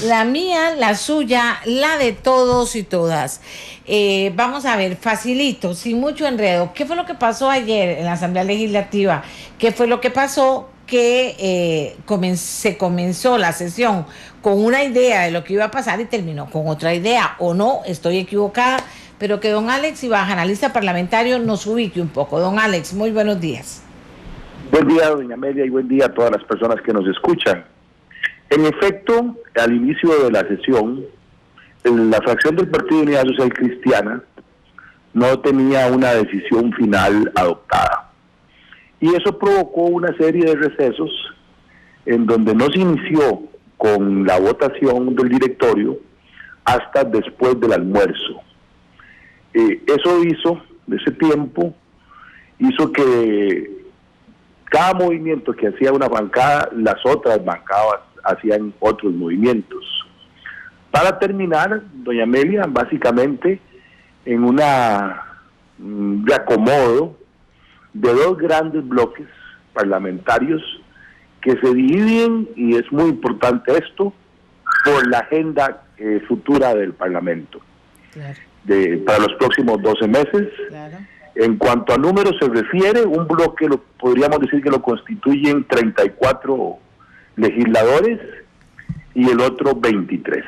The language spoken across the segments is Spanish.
La mía, la suya, la de todos y todas. Vamos a ver, facilito, sin mucho enredo. ¿Qué fue lo que pasó ayer en la Asamblea Legislativa? ¿Qué fue lo que pasó? Que se comenzó la sesión con una idea de lo que iba a pasar y terminó con otra idea. O no, estoy equivocada, pero que don Alex Ibaja, analista parlamentario, nos ubique un poco. Don Alex, muy buenos días. Buen día, doña Amelia, y buen día a todas las personas que nos escuchan. En efecto, al inicio de la sesión, la fracción del Partido de Unidad Social Cristiana no tenía una decisión final adoptada. Y eso provocó una serie de recesos en donde no se inició con la votación del directorio hasta después del almuerzo. Eso hizo, ese tiempo, hizo que cada movimiento que hacía una bancada, las otras bancadas hacían otros movimientos. Para terminar, doña Amelia, básicamente en una reacomodo de dos grandes bloques parlamentarios que se dividen, y es muy importante esto, por la agenda futura del Parlamento. Claro. Para los próximos 12 meses. Claro. En cuanto a números se refiere, un bloque podríamos decir que lo constituyen 34 legisladores y el otro 23.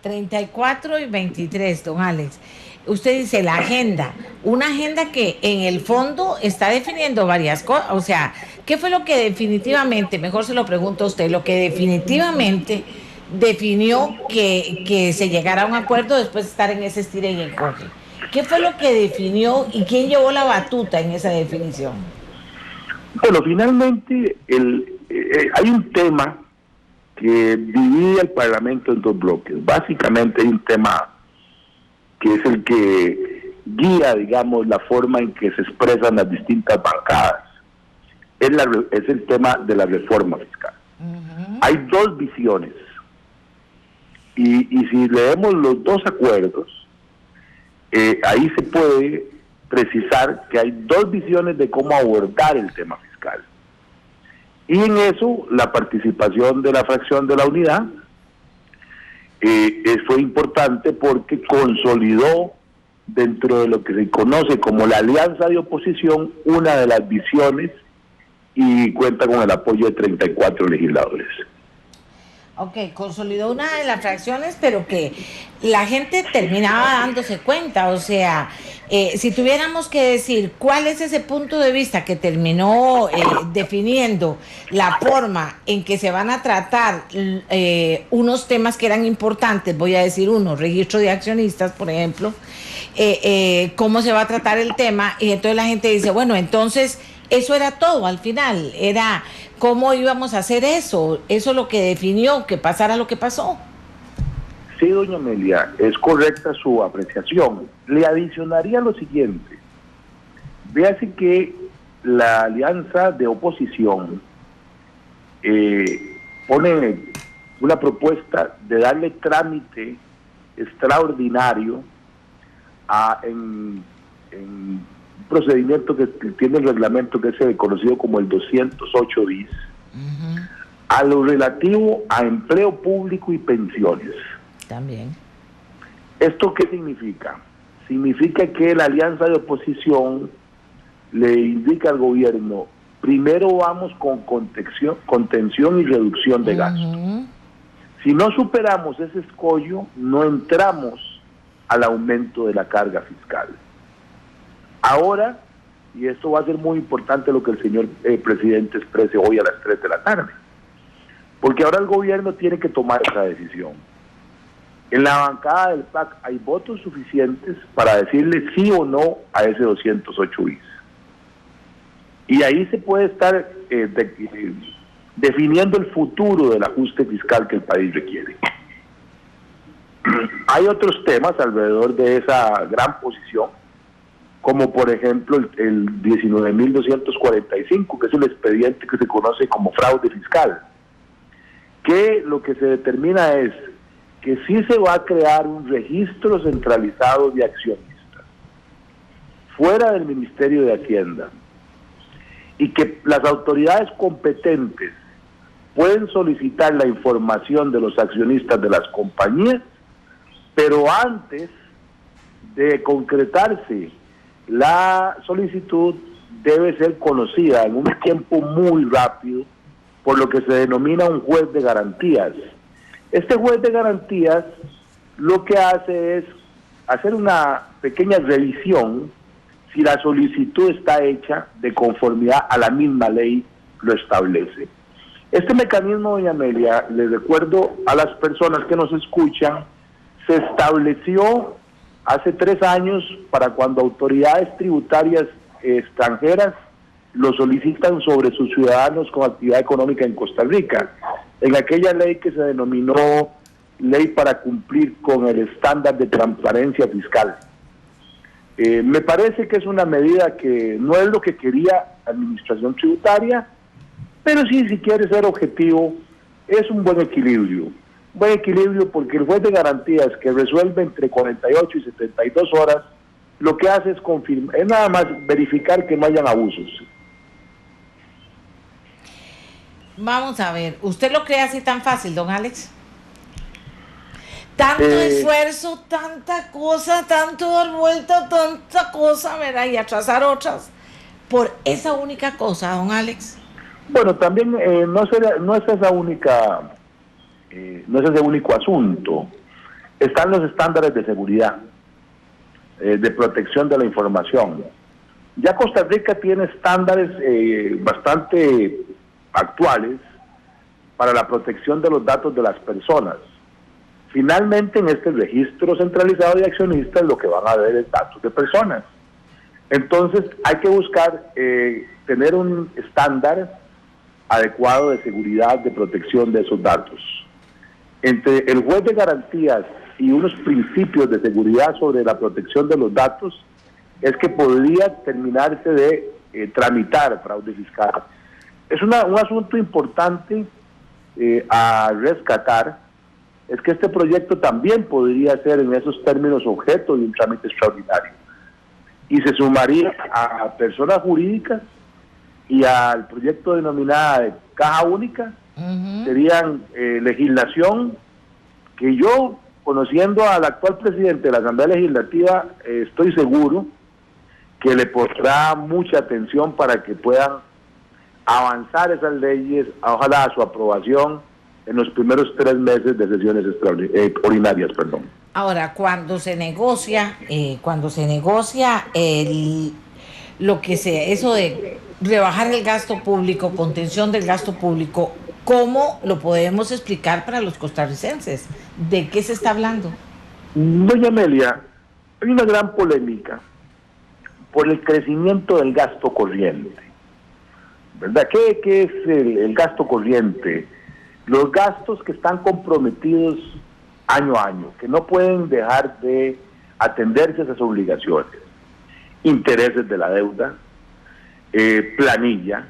34 y 23, don Alex. Usted dice la agenda, una agenda que en el fondo está definiendo varias cosas. O sea, ¿qué fue lo que definitivamente, mejor se lo pregunto a usted, lo que definitivamente definió que se llegara a un acuerdo después de estar en ese estira y encoge? ¿Qué fue lo que definió y quién llevó la batuta en esa definición? Bueno, finalmente hay un tema que divide al Parlamento en dos bloques. Básicamente hay un tema que es el que guía, digamos, la forma en que se expresan las distintas bancadas. Es el tema de la reforma fiscal. Uh-huh. Hay dos visiones. Y si leemos los dos acuerdos, ahí se puede precisar que hay dos visiones de cómo abordar el tema fiscal. Y en eso, la participación de la fracción de la unidad fue importante porque consolidó dentro de lo que se conoce como la alianza de oposición una de las visiones y cuenta con el apoyo de 34 legisladores. Ok, consolidó una de las fracciones, pero que la gente terminaba dándose cuenta. O sea, si tuviéramos que decir cuál es ese punto de vista que terminó definiendo la forma en que se van a tratar unos temas que eran importantes, voy a decir uno, registro de accionistas, por ejemplo, cómo se va a tratar el tema, y entonces la gente dice, bueno, entonces eso era todo al final, era cómo íbamos a hacer eso es lo que definió que pasara lo que pasó. Sí, doña Amelia, es correcta su apreciación. Le adicionaría lo siguiente. Véase que la alianza de oposición pone una propuesta de darle trámite extraordinario en un procedimiento que tiene el reglamento que es conocido como el 208 bis, uh-huh, a lo relativo a empleo público y pensiones. También. ¿Esto qué significa? Significa que la alianza de oposición le indica al gobierno, primero vamos con contención y reducción de gastos. Uh-huh. Si no superamos ese escollo, no entramos al aumento de la carga fiscal. Ahora, y esto va a ser muy importante lo que el señor presidente exprese hoy a las 3 de la tarde, porque ahora el gobierno tiene que tomar esa decisión. En la bancada del PAC hay votos suficientes para decirle sí o no a ese 208 bis. Y ahí se puede estar definiendo el futuro del ajuste fiscal que el país requiere. Hay otros temas alrededor de esa gran posición, como por ejemplo el 19.245, que es el expediente que se conoce como fraude fiscal, que lo que se determina es que sí se va a crear un registro centralizado de accionistas, fuera del Ministerio de Hacienda, y que las autoridades competentes pueden solicitar la información de los accionistas de las compañías, pero antes de concretarse la solicitud debe ser conocida en un tiempo muy rápido por lo que se denomina un juez de garantías. Este juez de garantías lo que hace es hacer una pequeña revisión si la solicitud está hecha de conformidad a la misma ley lo establece. Este mecanismo, doña Amelia, les recuerdo a las personas que nos escuchan, se estableció hace 3 años para cuando autoridades tributarias extranjeras lo solicitan sobre sus ciudadanos con actividad económica en Costa Rica, en aquella ley que se denominó Ley para cumplir con el estándar de transparencia fiscal. Me parece que es una medida que no es lo que quería la administración tributaria, pero sí, si quiere ser objetivo, es un buen equilibrio. Buen equilibrio porque el juez de garantías que resuelve entre 48 y 72 horas, lo que hace es confirmar, es nada más verificar que no hayan abusos. Vamos a ver, ¿usted lo cree así tan fácil, don Alex? Tanto esfuerzo, tanta cosa, tanto dar vuelta, tanta cosa, ¿verdad? Y atrasar otras por esa única cosa, don Alex. Bueno, también no es esa única, no es ese único asunto. Están los estándares de seguridad, de protección de la información. Ya Costa Rica tiene estándares bastante actuales para la protección de los datos de las personas. Finalmente, en este registro centralizado de accionistas, lo que van a ver es datos de personas. Entonces, hay que buscar tener un estándar adecuado de seguridad, de protección de esos datos. Entre el juez de garantías y unos principios de seguridad sobre la protección de los datos, es que podría terminarse de tramitar fraude fiscal. Es un asunto importante a rescatar, es que este proyecto también podría ser en esos términos objeto de un trámite extraordinario y se sumaría a personas jurídicas y al proyecto denominado de Caja Única. Serían legislación que yo, conociendo al actual presidente de la Asamblea Legislativa, estoy seguro que le pondrá mucha atención para que puedan avanzar esas leyes, ojalá a su aprobación en los primeros 3 meses de sesiones ordinarias. Ahora, cuando se negocia eso de rebajar el gasto público, contención del gasto público, ¿cómo lo podemos explicar para los costarricenses? ¿De qué se está hablando? Doña Amelia, hay una gran polémica por el crecimiento del gasto corriente, ¿verdad? ¿Qué es el gasto corriente? Los gastos que están comprometidos año a año, que no pueden dejar de atenderse a esas obligaciones. Intereses de la deuda, planilla,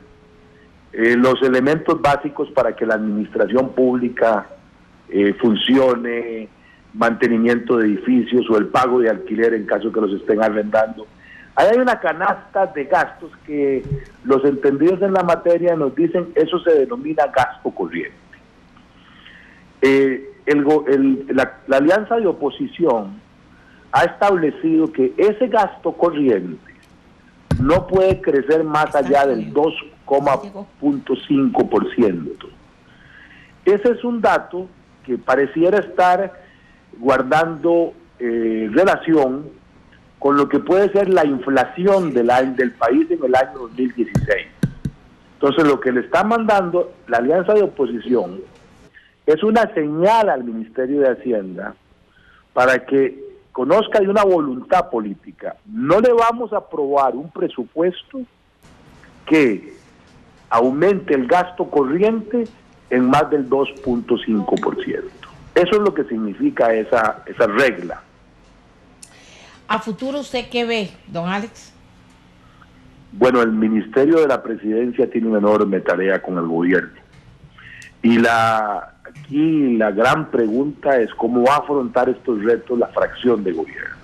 los elementos básicos para que la administración pública funcione, mantenimiento de edificios o el pago de alquiler en caso que los estén arrendando. Ahí hay una canasta de gastos que los entendidos en la materia nos dicen, eso se denomina gasto corriente. La alianza de oposición ha establecido que ese gasto corriente no puede crecer más allá del 2,5%. Ese es un dato que pareciera estar guardando relación con lo que puede ser la inflación del país en el año 2016. Entonces, lo que le está mandando la alianza de oposición es una señal al Ministerio de Hacienda para que conozca de una voluntad política. No le vamos a aprobar un presupuesto que aumente el gasto corriente en más del 2,5%. Eso es lo que significa esa regla. ¿A futuro usted qué ve, don Alex? Bueno, el Ministerio de la Presidencia tiene una enorme tarea con el gobierno. Y aquí la gran pregunta es cómo va a afrontar estos retos la fracción de gobierno.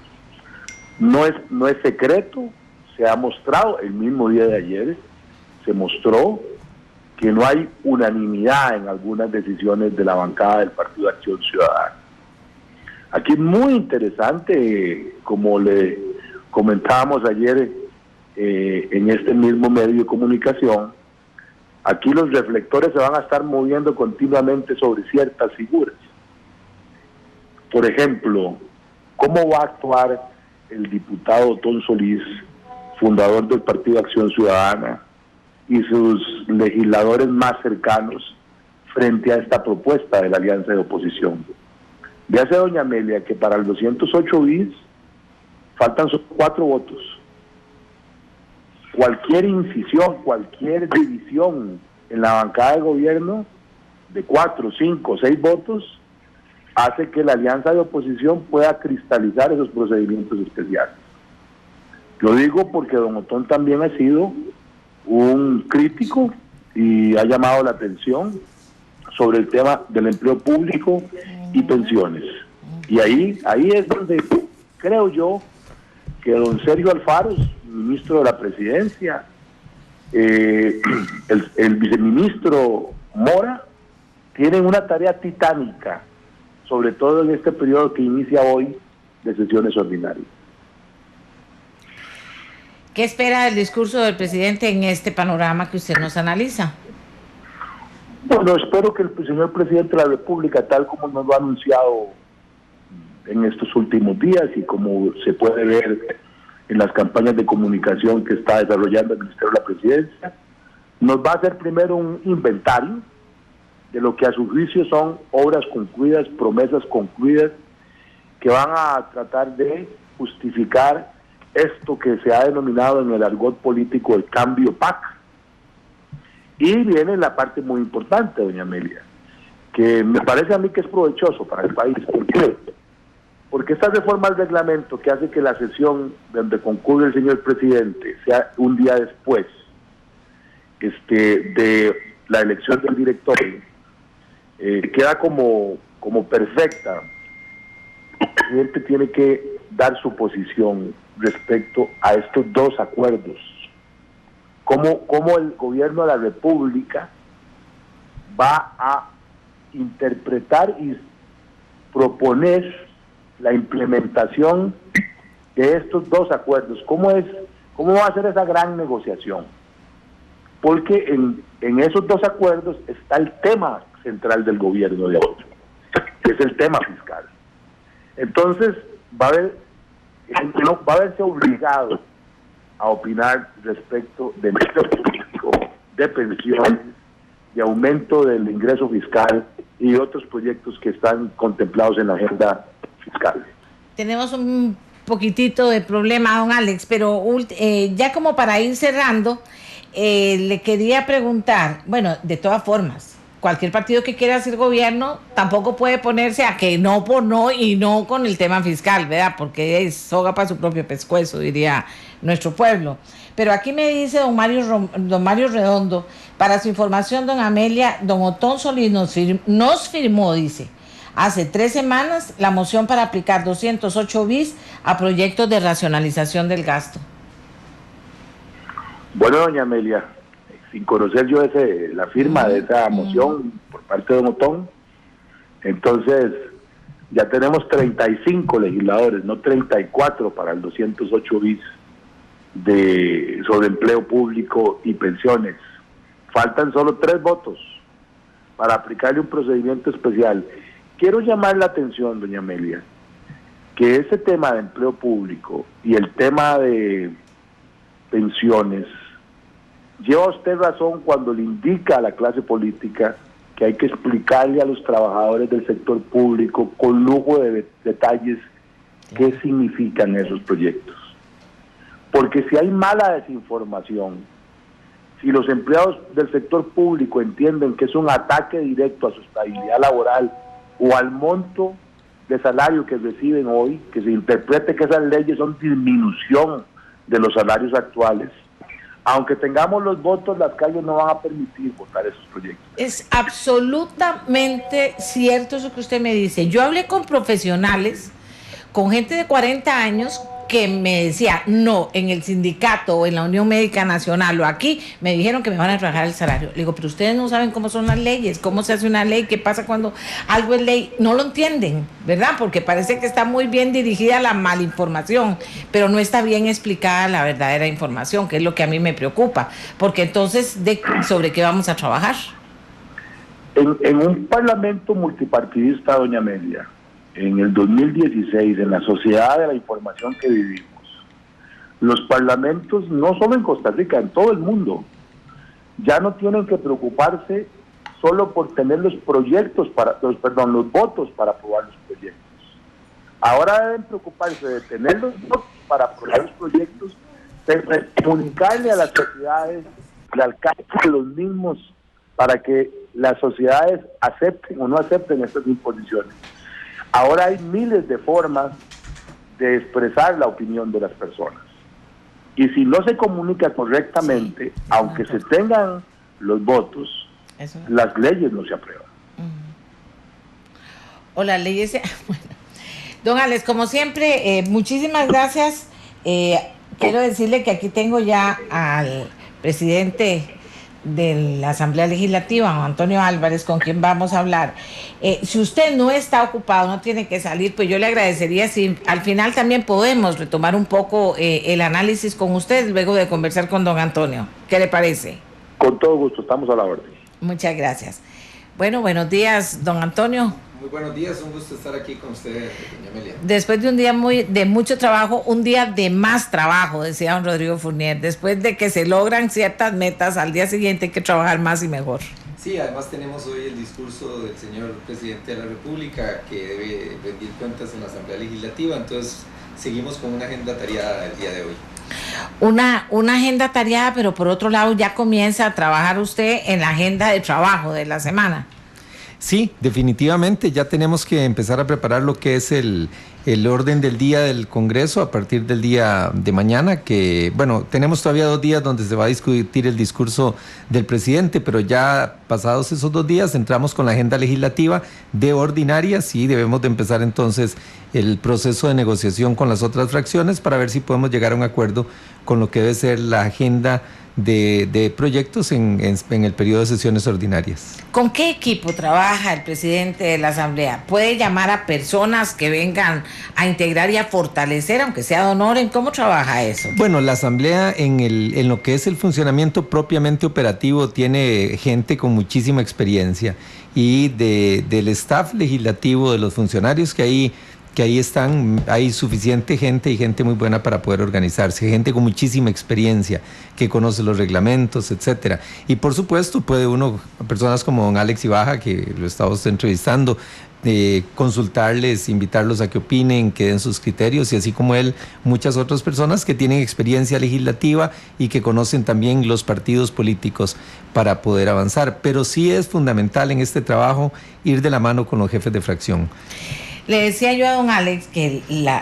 No es secreto, se ha mostrado el mismo día de ayer, se mostró que no hay unanimidad en algunas decisiones de la bancada del Partido de Acción Ciudadana. Aquí es muy interesante, como le comentábamos ayer en este mismo medio de comunicación, aquí los reflectores se van a estar moviendo continuamente sobre ciertas figuras. Por ejemplo, ¿cómo va a actuar el diputado Otón Solís, fundador del Partido de Acción Ciudadana, y sus legisladores más cercanos frente a esta propuesta de la alianza de oposición? Véase, doña Amelia, que para el 208 bis faltan solo 4 votos. Cualquier incisión, cualquier división en la bancada de gobierno de 4, 5, 6 votos hace que la alianza de oposición pueda cristalizar esos procedimientos especiales. Lo digo porque don Otón también ha sido un crítico y ha llamado la atención sobre el tema del empleo público y pensiones. Y ahí es donde creo yo que don Sergio Alfaro, ministro de la Presidencia, el viceministro Mora, tienen una tarea titánica, sobre todo en este periodo que inicia hoy de sesiones ordinarias. ¿Qué espera del discurso del presidente en este panorama que usted nos analiza? Bueno, espero que el señor presidente de la República, tal como nos lo ha anunciado en estos últimos días y como se puede ver en las campañas de comunicación que está desarrollando el Ministerio de la Presidencia, nos va a hacer primero un inventario de lo que a su juicio son obras concluidas, promesas concluidas, que van a tratar de justificar esto que se ha denominado en el argot político el cambio PAC. Y viene la parte muy importante, doña Amelia, que me parece a mí que es provechoso para el país. ¿Por qué? Porque esta reforma al reglamento que hace que la sesión donde concurre el señor presidente sea un día después de la elección del directorio, queda como perfecta. El presidente tiene que dar su posición respecto a estos 2 acuerdos. Cómo el gobierno de la República va a interpretar y proponer la implementación de estos 2 acuerdos. ¿Cómo va a ser esa gran negociación? Porque en esos 2 acuerdos está el tema central del gobierno de hoy, que es el tema fiscal. Entonces va a verse obligado a opinar respecto de empleo público, de pensiones, de aumento del ingreso fiscal y otros proyectos que están contemplados en la agenda fiscal. Tenemos un poquitito de problema, don Alex, pero ya como para ir cerrando, le quería preguntar, bueno, de todas formas, cualquier partido que quiera hacer gobierno tampoco puede ponerse a que no por no y no con el tema fiscal, ¿verdad? Porque es soga para su propio pescuezo, diría nuestro pueblo. Pero aquí me dice don Mario Redondo, para su información, don Amelia, don Otón Solís nos firmó, dice, hace 3 semanas la moción para aplicar 208 bis a proyectos de racionalización del gasto. Bueno, doña Amelia, sin conocer yo la firma de esa moción por parte de don Otón, entonces ya tenemos 35 legisladores, no 34 para el 208 bis sobre empleo público y pensiones. Faltan solo 3 votos para aplicarle un procedimiento especial. Quiero llamar la atención, doña Amelia, que ese tema de empleo público y el tema de pensiones, lleva usted razón cuando le indica a la clase política que hay que explicarle a los trabajadores del sector público con lujo de detalles qué significan esos proyectos. Porque si hay mala desinformación, si los empleados del sector público entienden que es un ataque directo a su estabilidad laboral o al monto de salario que reciben hoy, que se interprete que esas leyes son disminución de los salarios actuales, aunque tengamos los votos, las calles no van a permitir votar esos proyectos. Es absolutamente cierto eso que usted me dice. Yo hablé con profesionales, con gente de 40 años, que me decía, no, en el sindicato o en la Unión Médica Nacional o aquí, me dijeron que me van a rebajar el salario. Le digo, pero ustedes no saben cómo son las leyes, cómo se hace una ley, qué pasa cuando algo es ley. No lo entienden, ¿verdad? Porque parece que está muy bien dirigida la malinformación, pero no está bien explicada la verdadera información, que es lo que a mí me preocupa. Porque entonces, ¿sobre qué vamos a trabajar? En un parlamento multipartidista, doña Amelia, en el 2016, en la sociedad de la información que vivimos, los parlamentos, no solo en Costa Rica, en todo el mundo, ya no tienen que preocuparse solo por tener los votos para aprobar los proyectos. Ahora deben preocuparse de tener los votos para aprobar los proyectos, de comunicarle a las sociedades el alcance de los mismos para que las sociedades acepten o no acepten estas imposiciones. Ahora hay miles de formas de expresar la opinión de las personas. Y si no se comunica correctamente, sí, aunque se tengan los votos, las leyes no se aprueban. O las leyes... Bueno. Don Alex, como siempre, muchísimas gracias. Quiero decirle que aquí tengo ya al presidente de la Asamblea Legislativa, Juan Antonio Álvarez, con quien vamos a hablar. Si usted no está ocupado, no tiene que salir, pues yo le agradecería si al final también podemos retomar un poco el análisis con usted luego de conversar con don Antonio. ¿Qué le parece? Con todo gusto, estamos a la orden. Muchas gracias. Bueno, buenos días, don Antonio. Muy buenos días, un gusto estar aquí con usted, doña Amelia. Después de un día de mucho trabajo, un día de más trabajo, decía don Rodrigo Fournier. Después de que se logran ciertas metas, al día siguiente hay que trabajar más y mejor. Sí, además tenemos hoy el discurso del señor presidente de la República, que debe rendir cuentas en la Asamblea Legislativa, entonces seguimos con una agenda tareada el día de hoy. Una agenda tareada, pero por otro lado ya comienza a trabajar usted en la agenda de trabajo de la semana. Sí, definitivamente ya tenemos que empezar a preparar lo que es el orden del día del Congreso a partir del día de mañana, que bueno, tenemos todavía 2 días donde se va a discutir el discurso del presidente, pero ya pasados esos 2 días entramos con la agenda legislativa de ordinarias y debemos de empezar entonces el proceso de negociación con las otras fracciones para ver si podemos llegar a un acuerdo con lo que debe ser la agenda de proyectos en el periodo de sesiones ordinarias. ¿Con qué equipo trabaja el presidente de la Asamblea? ¿Puede llamar a personas que vengan a integrar y a fortalecer, aunque sea don Oren? ¿Cómo trabaja eso? Bueno, la Asamblea en lo que es el funcionamiento propiamente operativo tiene gente con muchísima experiencia y del staff legislativo, de los funcionarios que ahí están, hay suficiente gente y gente muy buena para poder organizarse, gente con muchísima experiencia, que conoce los reglamentos, etcétera. Y por supuesto puede uno, personas como don Alex Ibaja, que lo estamos entrevistando, consultarles, invitarlos a que opinen, que den sus criterios, y así como él, muchas otras personas que tienen experiencia legislativa y que conocen también los partidos políticos para poder avanzar. Pero sí es fundamental en este trabajo ir de la mano con los jefes de fracción. Le decía yo a don Alex que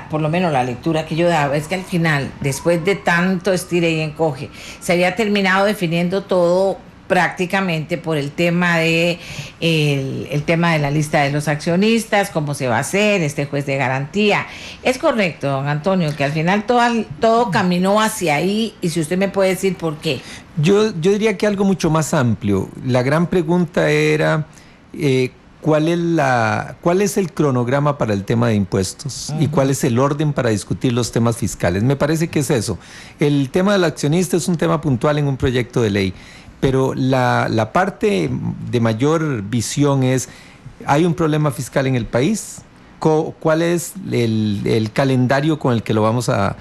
por lo menos la lectura que yo daba es que al final, después de tanto estire y encoge, se había terminado definiendo todo prácticamente por el tema de la lista de los accionistas, cómo se va a hacer, este juez de garantía. Es correcto, don Antonio, que al final todo caminó hacia ahí, y si usted me puede decir por qué. Yo diría que algo mucho más amplio. La gran pregunta era ¿cuál es el cronograma para el tema de impuestos? Uh-huh. ¿Y cuál es el orden para discutir los temas fiscales? Me parece que es eso. El tema del accionista es un tema puntual en un proyecto de ley, pero la parte de mayor visión es, ¿hay un problema fiscal en el país? ¿Cuál es el calendario con el que lo vamos a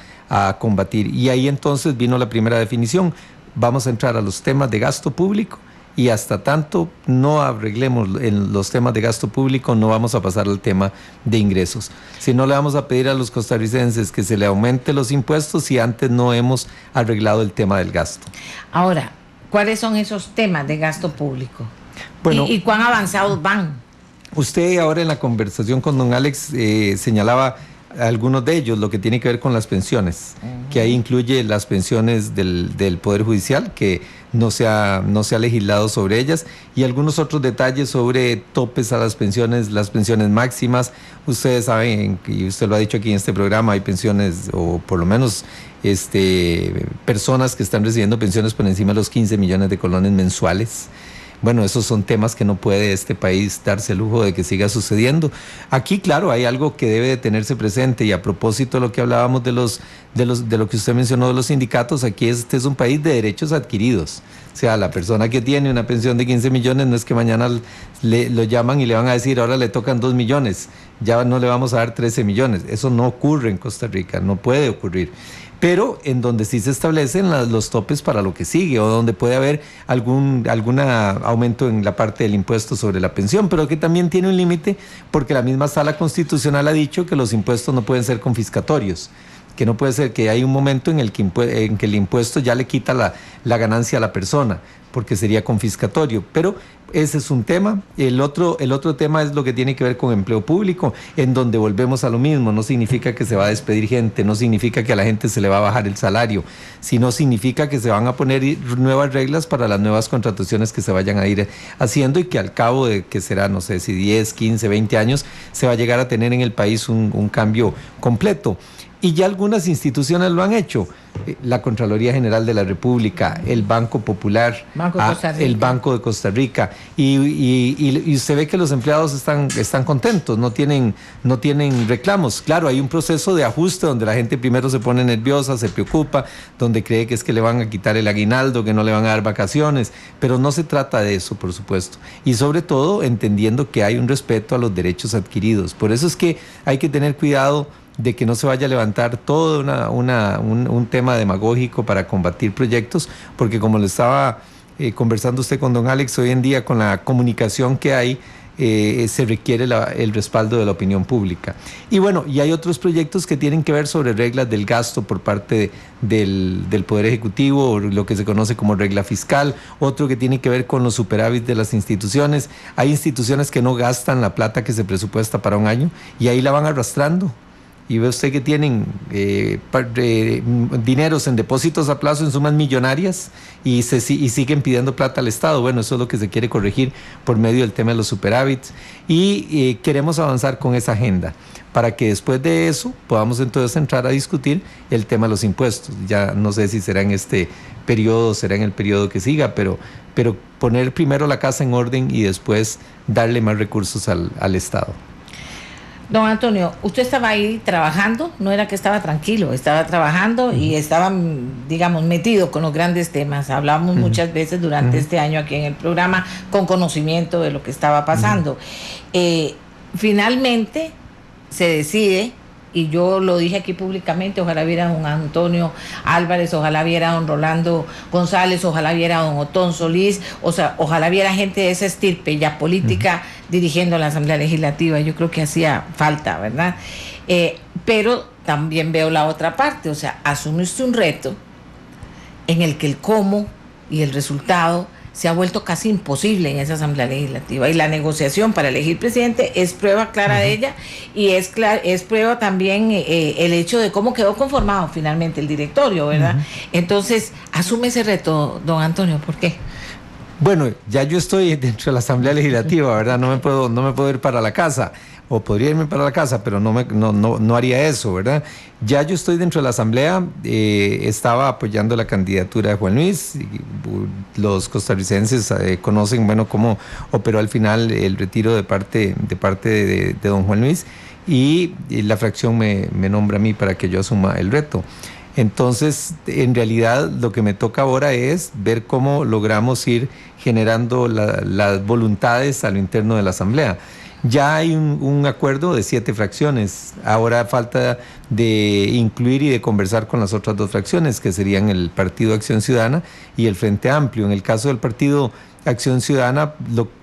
combatir? Y ahí entonces vino la primera definición. Vamos a entrar a los temas de gasto público, y hasta tanto no arreglemos en los temas de gasto público, no vamos a pasar al tema de ingresos. Si no, le vamos a pedir a los costarricenses que se le aumente los impuestos si antes no hemos arreglado el tema del gasto. Ahora, ¿cuáles son esos temas de gasto público? Bueno, ¿Y cuán avanzados van? Usted ahora en la conversación con don Alex señalaba algunos de ellos, lo que tiene que ver con las pensiones, que ahí incluye las pensiones del Poder Judicial, que no se ha legislado sobre ellas, y algunos otros detalles sobre topes a las pensiones máximas. Ustedes saben, y usted lo ha dicho aquí en este programa, hay pensiones, o por lo menos personas que están recibiendo pensiones por encima de los 15 millones de colones mensuales. Bueno, esos son temas que no puede este país darse el lujo de que siga sucediendo. Aquí, claro, hay algo que debe de tenerse presente, y a propósito de lo que hablábamos de lo que usted mencionó de los sindicatos, aquí este es un país de derechos adquiridos. O sea, la persona que tiene una pensión de 15 millones no es que mañana lo llaman y le van a decir, ahora le tocan 2 millones, ya no le vamos a dar 13 millones. Eso no ocurre en Costa Rica, no puede ocurrir. Pero en donde sí se establecen los topes para lo que sigue, o donde puede haber algún aumento en la parte del impuesto sobre la pensión, pero que también tiene un límite, porque la misma Sala Constitucional ha dicho que los impuestos no pueden ser confiscatorios, que no puede ser que hay un momento en el que el impuesto ya le quita la ganancia a la persona, porque sería confiscatorio. Pero ese es un tema. El otro tema es lo que tiene que ver con empleo público, en donde volvemos a lo mismo. No significa que se va a despedir gente, no significa que a la gente se le va a bajar el salario, sino significa que se van a poner nuevas reglas para las nuevas contrataciones que se vayan a ir haciendo, y que al cabo de que será, no sé si 10, 15, 20 años, se va a llegar a tener en el país un cambio completo. Y ya algunas instituciones lo han hecho. La Contraloría General de la República, el Banco Popular, el Banco de Costa Rica, y usted ve que los empleados están contentos, no tienen reclamos. Claro, hay un proceso de ajuste donde la gente primero se pone nerviosa, se preocupa, donde cree que es que le van a quitar el aguinaldo, que no le van a dar vacaciones, pero no se trata de eso, por supuesto. Y sobre todo entendiendo que hay un respeto a los derechos adquiridos. Por eso es que hay que tener cuidado de que no se vaya a levantar todo un tema demagógico para combatir proyectos, porque como le estaba conversando usted con don Alex, hoy en día con la comunicación que hay, se requiere el respaldo de la opinión pública. Y bueno, y hay otros proyectos que tienen que ver sobre reglas del gasto por parte del Poder Ejecutivo, o lo que se conoce como regla fiscal, otro que tiene que ver con los superávit de las instituciones. Hay instituciones que no gastan la plata que se presupuesta para un año, y ahí la van arrastrando. Y ve usted que tienen dineros en depósitos a plazo en sumas millonarias, y siguen pidiendo plata al Estado. Bueno, eso es lo que se quiere corregir por medio del tema de los superávits, y queremos avanzar con esa agenda para que después de eso podamos entonces entrar a discutir el tema de los impuestos. Ya no sé si será en este periodo, será en el periodo que siga, pero poner primero la casa en orden y después darle más recursos al Estado. Don Antonio, usted estaba ahí trabajando, no era que estaba tranquilo, estaba trabajando y estaba, digamos, metido con los grandes temas. Hablamos muchas veces durante este año aquí en el programa con conocimiento de lo que estaba pasando. Finalmente se decide, y yo lo dije aquí públicamente, ojalá viera a don Antonio Álvarez, ojalá viera a don Rolando González, ojalá viera a don Otón Solís, o sea, ojalá viera gente de esa estirpe ya política dirigiendo la Asamblea Legislativa. Yo creo que hacía falta, ¿verdad? Pero también veo la otra parte, o sea, asume usted un reto en el que el cómo y el resultado se ha vuelto casi imposible en esa Asamblea Legislativa, y la negociación para elegir presidente es prueba clara de ella, y es prueba también el hecho de cómo quedó conformado finalmente el directorio, ¿verdad? Entonces, asume ese reto, don Antonio, ¿por qué? Bueno, ya yo estoy dentro de la Asamblea Legislativa, ¿verdad? No me puedo ir para la casa, o podría irme para la casa, pero no haría eso, ¿verdad? Ya yo estoy dentro de la Asamblea, estaba apoyando la candidatura de Juan Luis. Los costarricenses conocen, bueno, cómo operó al final el retiro de parte de don Juan Luis, y la fracción me nombra a mí para que yo asuma el reto. Entonces, en realidad, lo que me toca ahora es ver cómo logramos ir generando las voluntades a lo interno de la Asamblea. Ya hay un acuerdo de 7 fracciones. Ahora falta de incluir y de conversar con las otras 2 fracciones, que serían el Partido Acción Ciudadana y el Frente Amplio. En el caso del Partido Acción Ciudadana,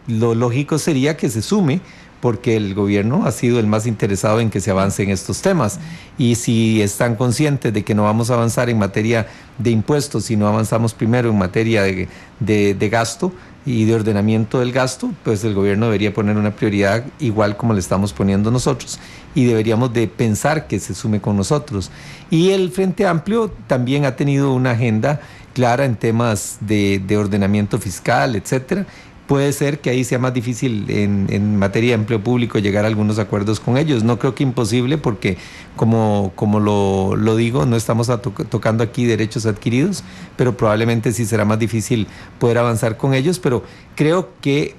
lo lógico sería que se sume, porque el gobierno ha sido el más interesado en que se avance en estos temas. Y si están conscientes de que no vamos a avanzar en materia de impuestos, si no avanzamos primero en materia de gasto y de ordenamiento del gasto, pues el gobierno debería poner una prioridad igual como le estamos poniendo nosotros, y deberíamos de pensar que se sume con nosotros. Y el Frente Amplio también ha tenido una agenda clara en temas de ordenamiento fiscal, etcétera. Puede ser que ahí sea más difícil en materia de empleo público llegar a algunos acuerdos con ellos. No creo que imposible, porque como lo digo, no estamos tocando aquí derechos adquiridos, pero probablemente sí será más difícil poder avanzar con ellos, pero creo que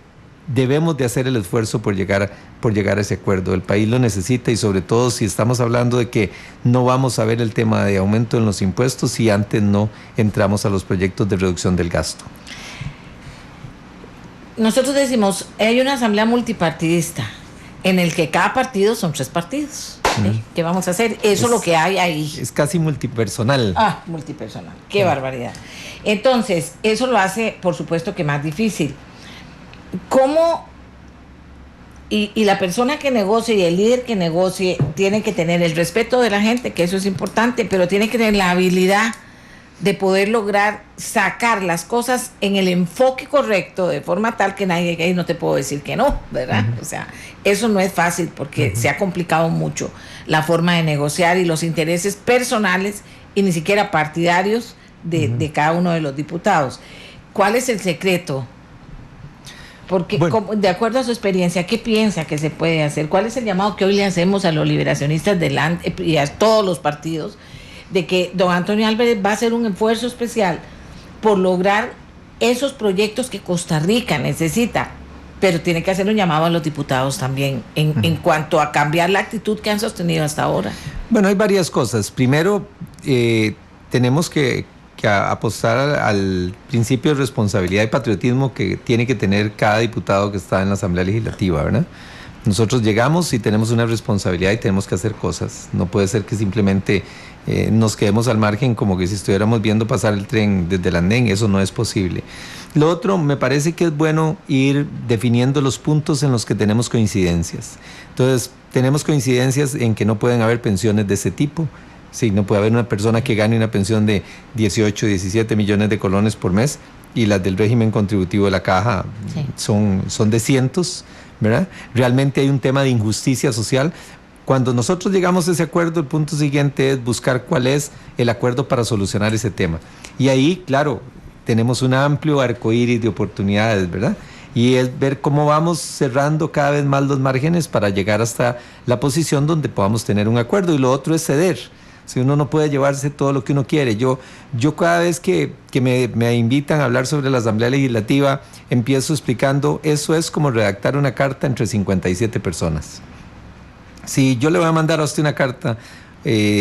debemos de hacer el esfuerzo por llegar a ese acuerdo. El país lo necesita, y sobre todo si estamos hablando de que no vamos a ver el tema de aumento en los impuestos si antes no entramos a los proyectos de reducción del gasto. Nosotros decimos, hay una asamblea multipartidista en el que cada partido son 3 partidos. ¿Sí? ¿Qué vamos a hacer? Eso es lo que hay ahí. Es casi multipersonal. Multipersonal. Qué barbaridad. Entonces, eso lo hace, por supuesto, que más difícil. ¿Cómo? Y la persona que negocie y el líder que negocie tiene que tener el respeto de la gente, que eso es importante, pero tiene que tener la habilidad de poder lograr sacar las cosas en el enfoque correcto, de forma tal que nadie, ahí no te puedo decir que no, ¿verdad? O sea, eso no es fácil, porque se ha complicado mucho la forma de negociar y los intereses personales y ni siquiera partidarios de cada uno de los diputados. ¿Cuál es el secreto? Porque, de acuerdo a su experiencia, ¿qué piensa que se puede hacer? ¿Cuál es el llamado que hoy le hacemos a los liberacionistas y a todos los partidos, de que don Antonio Álvarez va a hacer un esfuerzo especial por lograr esos proyectos que Costa Rica necesita, pero tiene que hacer un llamado a los diputados también en cuanto a cambiar la actitud que han sostenido hasta ahora? Bueno, hay varias cosas. Primero, tenemos que apostar al principio de responsabilidad y patriotismo que tiene que tener cada diputado que está en la Asamblea Legislativa, ¿verdad? Nosotros llegamos y tenemos una responsabilidad y tenemos que hacer cosas. No puede ser que simplemente nos quedemos al margen como que si estuviéramos viendo pasar el tren desde el andén. Eso no es posible. Lo otro, me parece que es bueno ir definiendo los puntos en los que tenemos coincidencias. Entonces, tenemos coincidencias en que no pueden haber pensiones de ese tipo. Sí, no puede haber una persona que gane una pensión de 18, 17 millones de colones por mes, y las del régimen contributivo de la Caja son de cientos, ¿verdad? Realmente hay un tema de injusticia social. Cuando nosotros llegamos a ese acuerdo, el punto siguiente es buscar cuál es el acuerdo para solucionar ese tema. Y ahí, claro, tenemos un amplio arcoíris de oportunidades, ¿verdad? Y es ver cómo vamos cerrando cada vez más los márgenes para llegar hasta la posición donde podamos tener un acuerdo. Y lo otro es ceder. Si uno no puede llevarse todo lo que uno quiere. Yo cada vez que me invitan a hablar sobre la Asamblea Legislativa, empiezo explicando, eso es como redactar una carta entre 57 personas. Si yo le voy a mandar a usted una carta,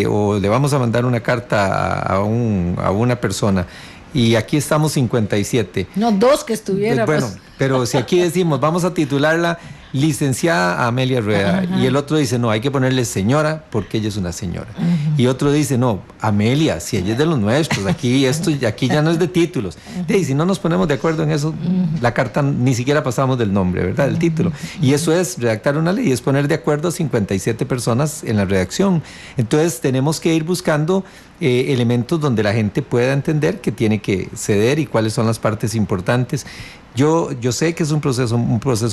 o le vamos a mandar una carta a una persona, y aquí estamos 57. No, 2 que estuviera. Bueno, pero si aquí decimos, vamos a titularla licenciada Amelia Rueda, y el otro dice, no, hay que ponerle señora porque ella es una señora. Y otro dice, no, Amelia, si ella es de los nuestros, aquí ya no es de títulos. Y si no nos ponemos de acuerdo en eso, la carta ni siquiera pasamos del nombre, ¿verdad? Del título. Y eso es redactar una ley, es poner de acuerdo a 57 personas en la redacción. Entonces tenemos que ir buscando elementos donde la gente pueda entender que tiene que ceder y cuáles son las partes importantes. Yo sé que es un proceso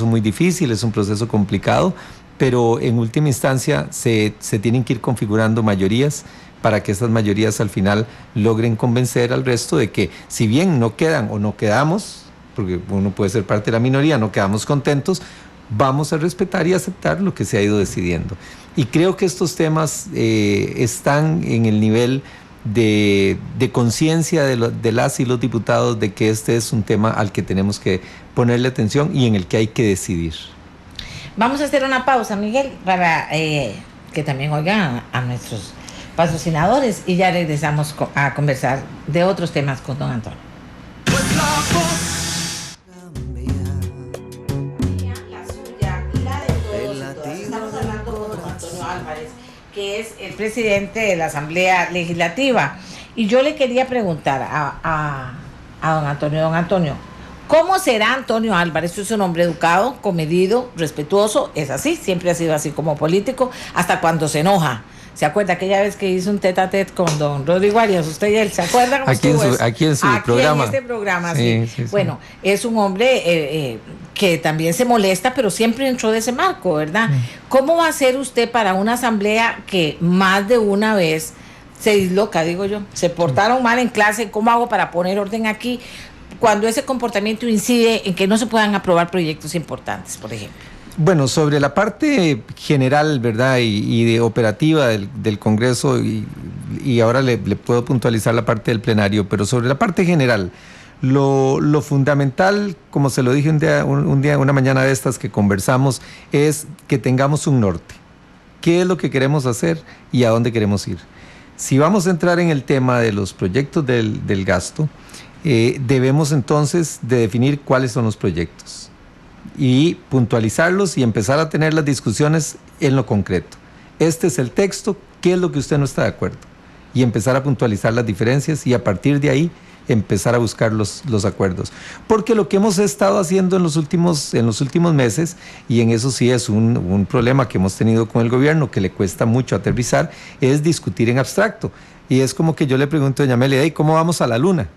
muy difícil, es un proceso complicado, pero en última instancia se tienen que ir configurando mayorías para que esas mayorías al final logren convencer al resto de que, si bien no quedan o no quedamos, porque uno puede ser parte de la minoría, no quedamos contentos, vamos a respetar y aceptar lo que se ha ido decidiendo. Y creo que estos temas están en el nivel de conciencia de las y los diputados de que este es un tema al que tenemos que ponerle atención y en el que hay que decidir. Vamos a hacer una pausa, Miguel, para que también oigan a nuestros patrocinadores, y ya regresamos a conversar de otros temas con don Antonio. La suya y la de todos. Estamos hablando con don Antonio Álvarez, que es el presidente de la Asamblea Legislativa. Y yo le quería preguntar a don Antonio, ¿Cómo será Antonio Álvarez? Es un hombre educado, comedido, respetuoso, es así, siempre ha sido así como político, hasta cuando se enoja. ¿Se acuerda aquella vez que hizo un tete a tete con don Rodrigo Arias? ¿Usted y él se acuerdan? Aquí en su programa. En este programa, sí. Bueno, es un hombre que también se molesta, pero siempre entró de ese marco, ¿verdad? ¿Cómo va a ser usted para una asamblea que más de una vez se disloca, digo yo? Se portaron mal en clase, ¿cómo hago para poner orden aquí? Cuando ese comportamiento incide en que no se puedan aprobar proyectos importantes, por ejemplo. Bueno, sobre la parte general, ¿verdad? Y de operativa del Congreso, y ahora le puedo puntualizar la parte del plenario, pero sobre la parte general, lo fundamental, como se lo dije una mañana de estas que conversamos, es que tengamos un norte. ¿Qué es lo que queremos hacer y a dónde queremos ir? Si vamos a entrar en el tema de los proyectos del gasto, debemos entonces de definir cuáles son los proyectos y puntualizarlos y empezar a tener las discusiones en lo concreto. Este es el texto, ¿qué es lo que usted no está de acuerdo? Y empezar a puntualizar las diferencias y a partir de ahí empezar a buscar los acuerdos. Porque lo que hemos estado haciendo en los últimos meses, y en eso sí es un problema que hemos tenido con el gobierno, que le cuesta mucho aterrizar, es discutir en abstracto. Y es como que yo le pregunto a doña Amelia, ¿cómo vamos a la luna?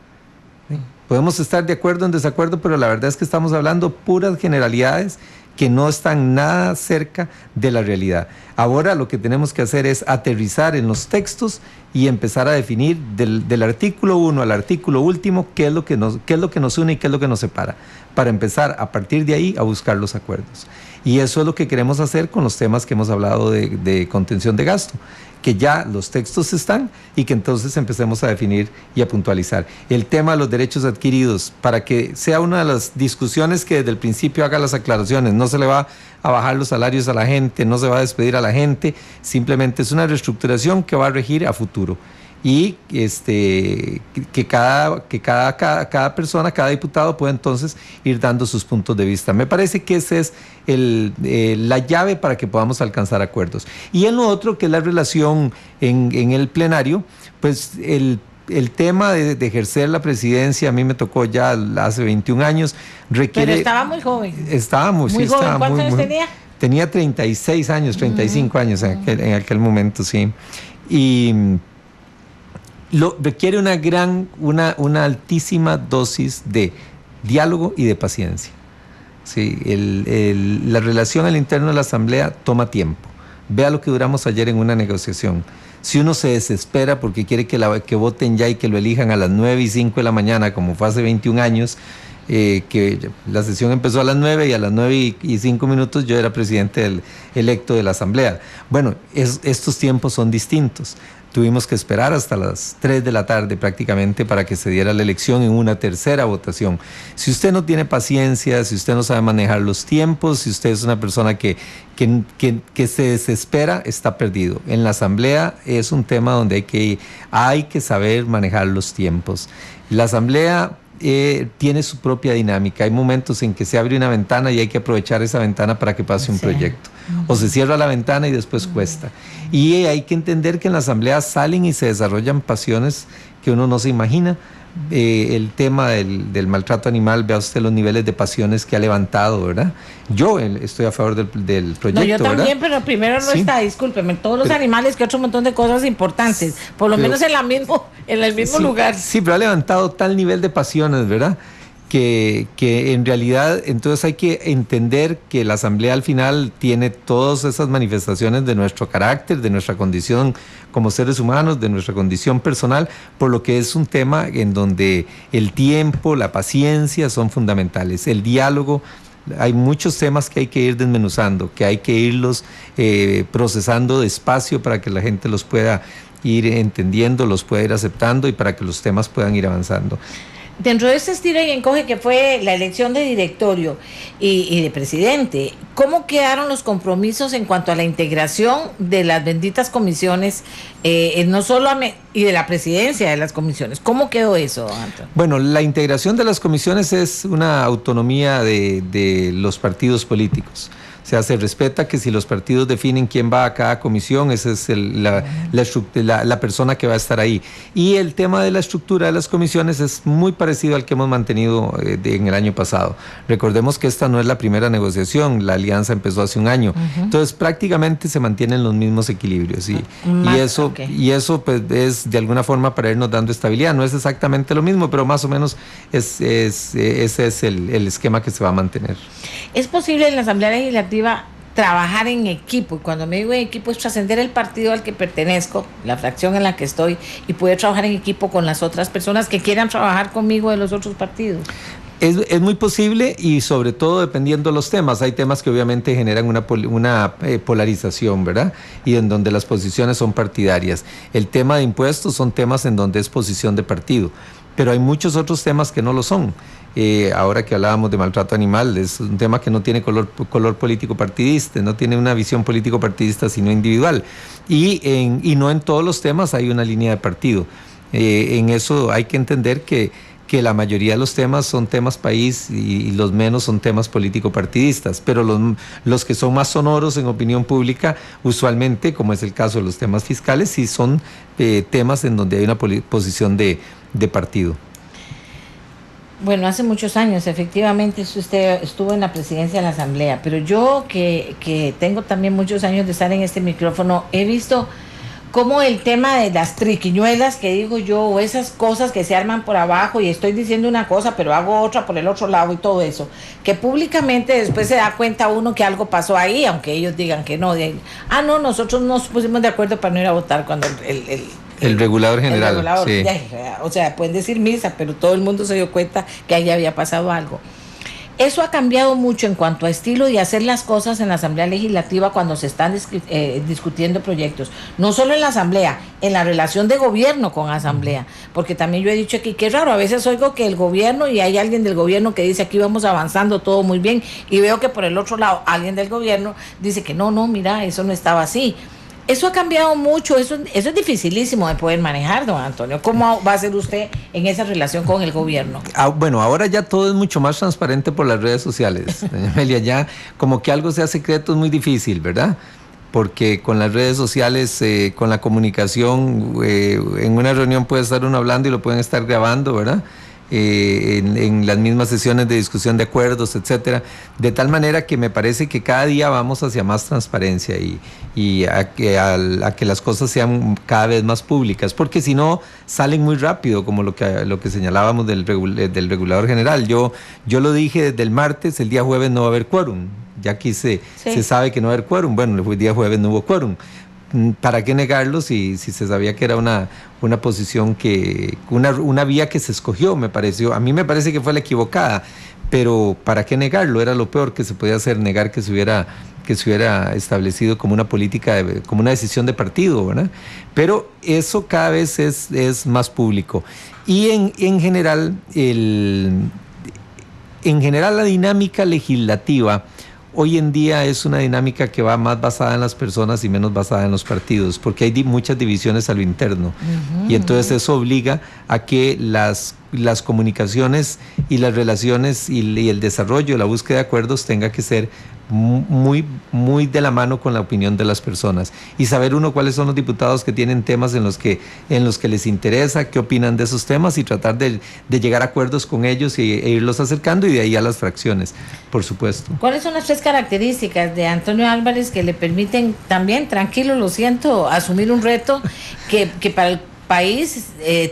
Podemos estar de acuerdo o en desacuerdo, pero la verdad es que estamos hablando puras generalidades que no están nada cerca de la realidad. Ahora lo que tenemos que hacer es aterrizar en los textos y empezar a definir del artículo 1 al artículo último qué es lo que nos une y qué es lo que nos separa, para empezar a partir de ahí a buscar los acuerdos. Y eso es lo que queremos hacer con los temas que hemos hablado de contención de gasto, que ya los textos están y que entonces empecemos a definir y a puntualizar. El tema de los derechos adquiridos, para que sea una de las discusiones que desde el principio haga las aclaraciones, no se le va a bajar los salarios a la gente, no se va a despedir a la gente, simplemente es una reestructuración que va a regir a futuro. Y que cada persona, cada diputado pueda entonces ir dando sus puntos de vista. Me parece que esa es la llave para que podamos alcanzar acuerdos. Y en lo otro, que es la relación en el plenario, pues el tema de ejercer la presidencia, a mí me tocó ya hace 21 años, requiere... Pero estaba muy joven. Estaba muy joven. ¿Cuántos años tenía? Tenía 36 años, 35 años en aquel momento, sí. Y requiere una altísima dosis de diálogo y de paciencia. Sí, la relación al interno de la Asamblea toma tiempo. Vea lo que duramos ayer en una negociación. Si uno se desespera porque quiere que voten ya y que lo elijan a las 9:05 de la mañana, como fue hace 21 años, que la sesión empezó a las 9 y a las 9:05 yo era presidente electo de la Asamblea. Bueno, estos tiempos son distintos. Tuvimos que esperar hasta las 3 de la tarde prácticamente para que se diera la elección en una tercera votación. Si usted no tiene paciencia, si usted no sabe manejar los tiempos, si usted es una persona que se desespera, está perdido. En la Asamblea es un tema donde hay que saber manejar los tiempos. La Asamblea tiene su propia dinámica. Hay momentos en que se abre una ventana y hay que aprovechar esa ventana para que pase un proyecto. O se cierra la ventana y después cuesta. Y hay que entender que en la Asamblea salen y se desarrollan pasiones que uno no se imagina. El tema del maltrato animal, vea usted los niveles de pasiones que ha levantado, ¿verdad? Yo estoy a favor del proyecto, no, yo también, ¿verdad? pero primero no está, discúlpeme, todos los animales, que otro montón de cosas importantes, por lo menos en el mismo lugar. Sí, pero ha levantado tal nivel de pasiones, ¿verdad? Que en realidad entonces hay que entender que la Asamblea al final tiene todas esas manifestaciones de nuestro carácter, de nuestra condición como seres humanos, de nuestra condición personal, por lo que es un tema en donde el tiempo, la paciencia son fundamentales, el diálogo. Hay muchos temas que hay que ir desmenuzando, que hay que irlos procesando despacio para que la gente los pueda ir entendiendo, los pueda ir aceptando y para que los temas puedan ir avanzando. Dentro de este estira y encoge que fue la elección de directorio y de presidente, ¿cómo quedaron los compromisos en cuanto a la integración de las benditas comisiones, no solo y de la presidencia de las comisiones? ¿Cómo quedó eso, Antonio? Bueno, la integración de las comisiones es una autonomía de los partidos políticos. O O sea, se respeta que si los partidos definen quién va a cada comisión, esa es la persona que va a estar ahí. Y el tema de la estructura de las comisiones es muy parecido al que hemos mantenido en el año pasado. Recordemos que esta no es la primera negociación, la alianza empezó hace un año. Entonces, prácticamente se mantienen los mismos equilibrios. Y eso pues, es de alguna forma para irnos dando estabilidad. No es exactamente lo mismo, pero más o menos ese es el esquema que se va a mantener. ¿Es posible en la Asamblea Legislativa trabajar en equipo? Y cuando me digo en equipo es trascender el partido al que pertenezco, la fracción en la que estoy, y poder trabajar en equipo con las otras personas que quieran trabajar conmigo de los otros partidos. Es muy posible, y sobre todo dependiendo de los temas. Hay temas que obviamente generan una polarización, ¿verdad? Y en donde las posiciones son partidarias. El tema de impuestos son temas en donde es posición de partido, pero hay muchos otros temas que no lo son. Ahora que hablábamos de maltrato animal, es un tema que no tiene color político partidista, no tiene una visión político partidista, sino individual. Y no en todos los temas hay una línea de partido. En eso hay que entender que la mayoría de los temas son temas país y los menos son temas político-partidistas, pero los que son más sonoros en opinión pública, usualmente, como es el caso de los temas fiscales, sí son temas en donde hay una posición de partido. Bueno, hace muchos años, efectivamente, usted estuvo en la presidencia de la Asamblea, pero yo que tengo también muchos años de estar en este micrófono, he visto cómo el tema de las triquiñuelas, que digo yo, o esas cosas que se arman por abajo y estoy diciendo una cosa, pero hago otra por el otro lado y todo eso, que públicamente después se da cuenta uno que algo pasó ahí, aunque ellos digan que no. No, nosotros nos pusimos de acuerdo para no ir a votar cuando el regulador general. El regulador, sí. O sea, pueden decir misa, pero todo el mundo se dio cuenta que ahí había pasado algo. Eso ha cambiado mucho en cuanto a estilo de hacer las cosas en la Asamblea Legislativa cuando se están discutiendo proyectos. No solo en la Asamblea, en la relación de gobierno con Asamblea. Porque también yo he dicho aquí que es raro, a veces oigo que el gobierno, y hay alguien del gobierno que dice aquí vamos avanzando todo muy bien, y veo que por el otro lado alguien del gobierno dice que no, mira, eso no estaba así. Eso ha cambiado mucho, eso es dificilísimo de poder manejar, don Antonio. ¿Cómo va a ser usted en esa relación con el gobierno? Bueno, ahora ya todo es mucho más transparente por las redes sociales. Doña Amelia, ya como que algo sea secreto es muy difícil, ¿verdad? Porque con las redes sociales, con la comunicación, en una reunión puede estar uno hablando y lo pueden estar grabando, ¿verdad? En las mismas sesiones de discusión de acuerdos, etcétera, de tal manera que me parece que cada día vamos hacia más transparencia y a que las cosas sean cada vez más públicas, porque si no salen muy rápido, como lo que señalábamos del regulador general. Yo lo dije desde el martes, el día jueves no va a haber quórum, ya aquí se sabe que no va a haber quórum. Bueno, el día jueves no hubo quórum. ¿Para qué negarlo si se sabía que era una posición una vía que se escogió? A mí me parece que fue la equivocada, pero ¿para qué negarlo? Era lo peor que se podía hacer, negar que se hubiera establecido como una política, como una decisión de partido, ¿verdad? Pero eso cada vez es más público. Y en general la dinámica legislativa hoy en día es una dinámica que va más basada en las personas y menos basada en los partidos, porque hay muchas divisiones a lo interno. Y entonces eso obliga a que las comunicaciones y las relaciones y el desarrollo, la búsqueda de acuerdos tenga que ser muy, muy de la mano con la opinión de las personas, y saber uno cuáles son los diputados que tienen temas en los que les interesa, qué opinan de esos temas, y tratar de llegar a acuerdos con ellos e irlos acercando, y de ahí a las fracciones, por supuesto. ¿Cuáles son las 3 características de Antonio Álvarez que le permiten también, tranquilo, lo siento, asumir un reto que para el país,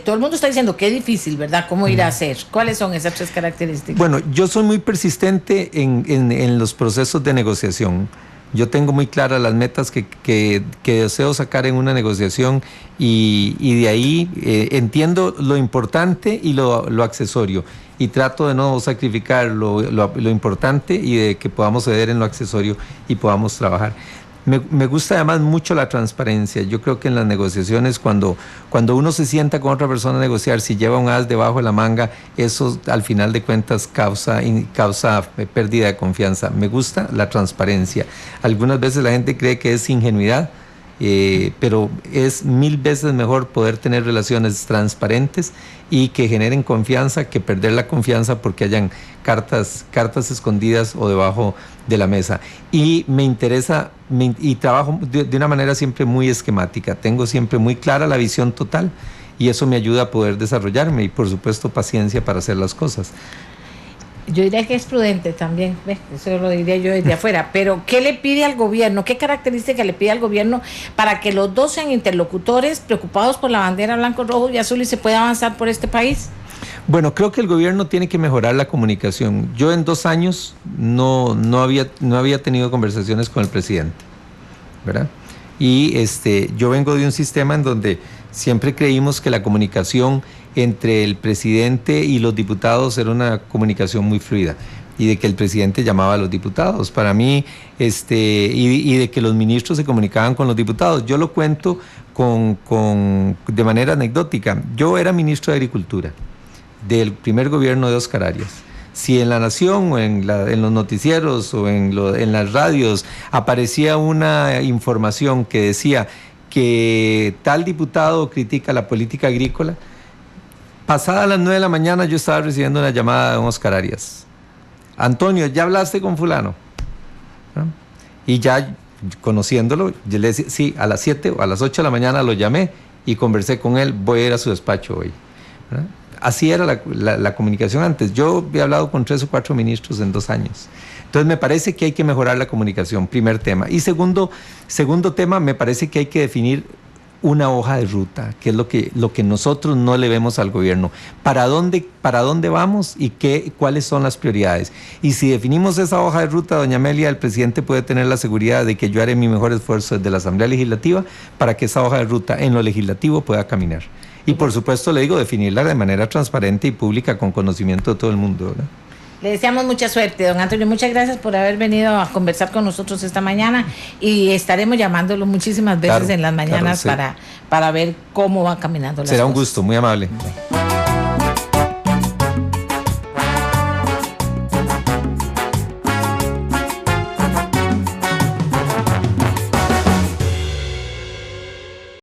todo el mundo está diciendo que es difícil, ¿verdad? ¿Cómo ir a hacer? ¿Cuáles son esas 3 características? Bueno, yo soy muy persistente en los procesos de negociación. Yo tengo muy claras las metas que deseo sacar en una negociación, y de ahí entiendo lo importante y lo accesorio, y trato de no sacrificar lo importante y de que podamos ceder en lo accesorio y podamos trabajar. Me gusta además mucho la transparencia. Yo creo que en las negociaciones, cuando uno se sienta con otra persona a negociar, si lleva un as debajo de la manga, eso al final de cuentas causa pérdida de confianza. Me gusta la transparencia. Algunas veces la gente cree que es ingenuidad, pero es 1000 veces mejor poder tener relaciones transparentes y que generen confianza que perder la confianza porque hayan cartas escondidas o debajo de la mesa. Y me interesa, y trabajo de una manera siempre muy esquemática, tengo siempre muy clara la visión total y eso me ayuda a poder desarrollarme y por supuesto paciencia para hacer las cosas. Yo diría que es prudente también, eso lo diría yo desde afuera, pero ¿qué le pide al gobierno? ¿Qué característica le pide al gobierno para que los dos sean interlocutores preocupados por la bandera blanco, rojo y azul y se pueda avanzar por este país? Bueno, creo que el gobierno tiene que mejorar la comunicación. Yo en 2 años no había tenido conversaciones con el presidente, ¿verdad? Y yo vengo de un sistema en donde siempre creímos que la comunicación entre el presidente y los diputados era una comunicación muy fluida y de que el presidente llamaba a los diputados. Para mí, y de que los ministros se comunicaban con los diputados. Yo lo cuento de manera anecdótica. Yo era ministro de Agricultura del primer gobierno de Óscar Arias. Si en La Nación o en los noticieros o en las radios aparecía una información que decía que tal diputado critica la política agrícola, pasada las 9 de la mañana yo estaba recibiendo una llamada de don Óscar Arias. Antonio, ¿ya hablaste con fulano? ¿No? Y ya conociéndolo, yo le decía, sí, a las 7 o a las 8 de la mañana lo llamé y conversé con él, voy a ir a su despacho hoy. ¿No? Así era la comunicación antes. Yo he hablado con 3 o 4 ministros en 2 años. Entonces me parece que hay que mejorar la comunicación, primer tema. Y segundo tema, me parece que hay que definir una hoja de ruta, que es lo que nosotros no le vemos al gobierno. ¿Para dónde vamos y cuáles son las prioridades? Y si definimos esa hoja de ruta, doña Amelia, el presidente puede tener la seguridad de que yo haré mi mejor esfuerzo desde la Asamblea Legislativa para que esa hoja de ruta en lo legislativo pueda caminar. Y por supuesto, le digo, definirla de manera transparente y pública con conocimiento de todo el mundo, ¿verdad? Le deseamos mucha suerte, don Antonio. Muchas gracias por haber venido a conversar con nosotros esta mañana y estaremos llamándolo muchísimas veces en las mañanas, claro, sí, para ver cómo va caminando las cosas. Será un gusto, muy amable.